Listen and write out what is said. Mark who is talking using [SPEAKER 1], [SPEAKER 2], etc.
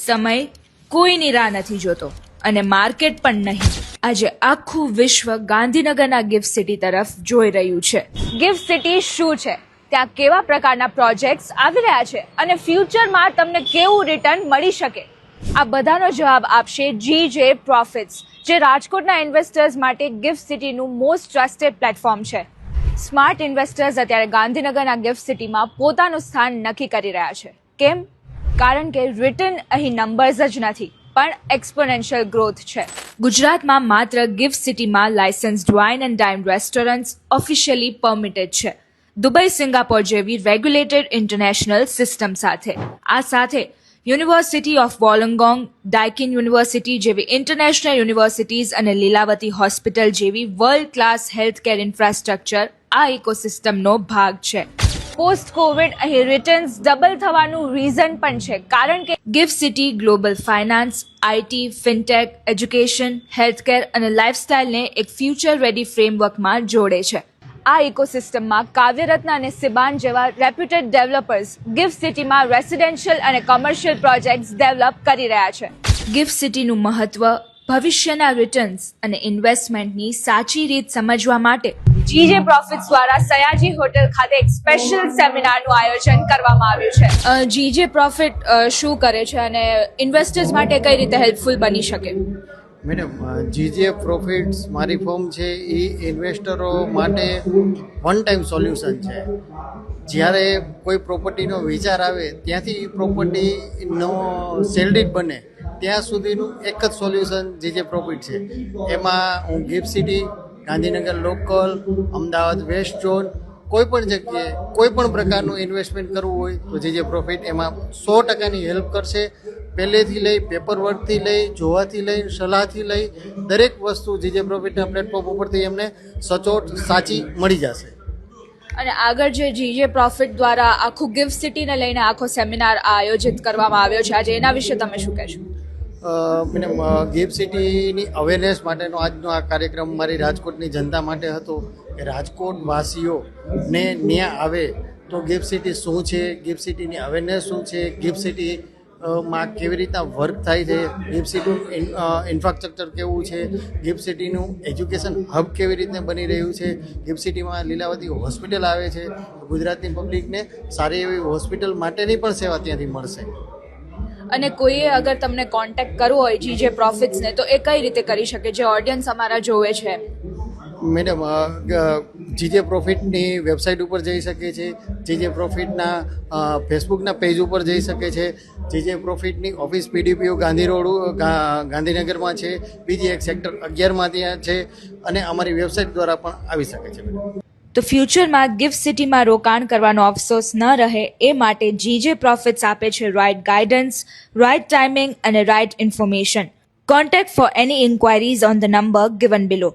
[SPEAKER 1] સમય કોઈની રાહ નથી જોતો અને માર્કેટ પણ નહીં. આજે આખું વિશ્વ ગાંધીનગરના ગિફ્ટ સિટી તરફ જોઈ રહ્યું છે. ગિફ્ટ સિટી શું છે, ત્યાં કેવા પ્રકારના પ્રોજેક્ટ્સ આવી રહ્યા છે અને ફ્યુચરમાં તમને કેવું રિટર્ન મળી શકે, આ બધાનો જવાબ આપશે GJ પ્રોફિટ્સ, જે રાજકોટના ઇન્વેસ્ટર્સ માટે ગિફ્ટ સિટીનું મોસ્ટ ટ્રસ્ટેડ પ્લેટફોર્મ છે. સ્માર્ટ ઇન્વેસ્ટર્સ અત્યારે ગાંધીનગરના ગિફ્ટ સિટીમાં પોતાનું સ્થાન નક્કી કરી રહ્યા છે. કેમ? કારણ કે રિટર્ન અહીં નંબર્સ જ નથી પણ એક્સપોનેન્શિયલ ગ્રોથ છે. ગુજરાતમાં માત્ર ગિફ્ટ સિટીમાં licensed wine and dine restaurants officially permitted છે, દુબઈ, સિંગાપોર જેવી રેગ્યુલેટેડ ઇન્ટરનેશનલ સિસ્ટમ સાથે. આ સાથે university of Wollongong, Deakin university જેવી ઇન્ટરનેશનલ યુનિવર્સિટીઝ અને લીલાવતી હોસ્પિટલ જેવી વર્લ્ડ ક્લાસ હેલ્થકેર ઇન્ફ્રાસ્ટ્રક્ચર આ ઇકોસિસ્ટમનો ભાગ છે. પોસ્ટ કોવિડ અહીં રિટર્ન્સ ડબલ થવાનું રીઝન પણ છે, કારણ કે gift city global finance, IT, fintech, education, healthcare અને લાઇફસ્ટાઇલને એક ફ્યુચર રેડી ફ્રેમવર્કમાં જોડે છે. આ ઇકોસિસ્ટમમાં કાવ્યરત્ન અને સિબાન જેવા રેપ્યુટેડ ડેવલપર્સ ગિફ્ટ સિટીમાં રેસિડેન્શિયલ અને કોમર્શિયલ પ્રોજેક્ટ્સ ડેવલપ કરી રહ્યા છે. ગિફ્ટ સિટીનું મહત્વ, ભવિષ્યના રિટર્ન્સ અને ઇન્વેસ્ટમેન્ટની સાચી રીત સમજવા માટે GJ પ્રોફિટ્સ દ્વારા સયાજી હોટેલ ખાતે એક સ્પેશિયલ સેમિનારનું આયોજન કરવામાં આવ્યું છે. GJ પ્રોફિટ શું કરે છે અને ઇન્વેસ્ટર્સ માટે કઈ રીતે હેલ્પફુલ બની શકે?
[SPEAKER 2] મેડમ, GJ પ્રોફિટ્સ મારી ફર્મ છે એ ઇન્વેસ્ટરો માટે વન ટાઈમ સોલ્યુશન છે. જ્યારે કોઈ પ્રોપર્ટીનો વિચાર આવે ત્યાંથી પ્રોપર્ટીનો સેલ ડીડ બને ત્યાં સુધીનું એક જ સોલ્યુશન GJ પ્રોફિટ છે. એમાં હું gift city, Gandhinagar local, Ahmedabad west zone, કોઈ પણ જગ્યાએ કોઈ પણ પ્રકારનું ઇન્વેસ્ટમેન્ટ કરવું હોય તો GJ પ્રોફિટ એમાં 100%ની હેલ્પ કરશે. પહેલેથી લઈ, પેપર વર્કથી લઈ, જોવાથી લઈ, સલાહથી લઈ, દરેક વસ્તુ GJ પ્રોફિટના પ્લેટફોર્મ ઉપરથી એમને સચોટ સાચી મળી જશે.
[SPEAKER 1] અને આગળ જે GJ પ્રોફિટ દ્વારા આખું ગિફ્ટ સિટીને લઈને આખો સેમિનાર આયોજિત કરવામાં આવ્યો છે, આજે એના વિશે તમે શું કહેશો?
[SPEAKER 2] મેડમ, ગિફ્ટ સિટીની અવેરનેસ માટેનો આજનો આ કાર્યક્રમ મારી રાજકોટની જનતા માટે હતો કે રાજકોટ વાસીઓને ન્યાય આવે તો ગિફ્ટ સિટી શું છે, ગિફ્ટ સિટીની અવેરનેસ શું છે, ગિફ્ટ સિટી માં કેવી રીતના વર્ક થાય છે, ગિફ્ટ સિટીનું ઇન્ફ્રાસ્ટ્રક્ચર કેવું છે, ગિફ્ટ સિટીનું એજ્યુકેશન હબ કેવી રીતે બની રહ્યું છે, ગિફ્ટ સિટીમાં લીલાવતી હોસ્પિટલ આવે છે, ગુજરાતની પબ્લિકને સારી એવી હોસ્પિટલ માટેની પણ સેવા ત્યાંથી મળશે.
[SPEAKER 1] અને કોઈએ અગર તમને કોન્ટેક્ટ કરવો હોય GJ પ્રોફિટ્સને તો એ કઈ રીતે કરી શકે, જે ઓડિયન્સ અમારા જોવે છે?
[SPEAKER 2] મેડમ, GJ પ્રોફિટની વેબસાઇટ ઉપર જઈ શકે છે, GJ પ્રોફિટના ફેસબુકના પેજ ઉપર જઈ શકે છે, GJ પ્રોફિટની ઓફિસ PDPO ગાંધી રોડ ગાંધીનગરમાં છે, બીજી એક સેક્ટર 11માં ત્યાં છે, અને અમારી વેબસાઇટ દ્વારા પણ આવી શકે છે. મેડમ,
[SPEAKER 1] તો ફ્યુચરમાં ગિફ્ટ સિટીમાં રોકાણ કરવાનો અફસોસ ન રહે એ માટે GJ પ્રોફિટ્સ આપે છે રાઇટ ગાઈડન્સ, રાઇટ ટાઈમિંગ અને right information. Contact for any inquiries on the number given below.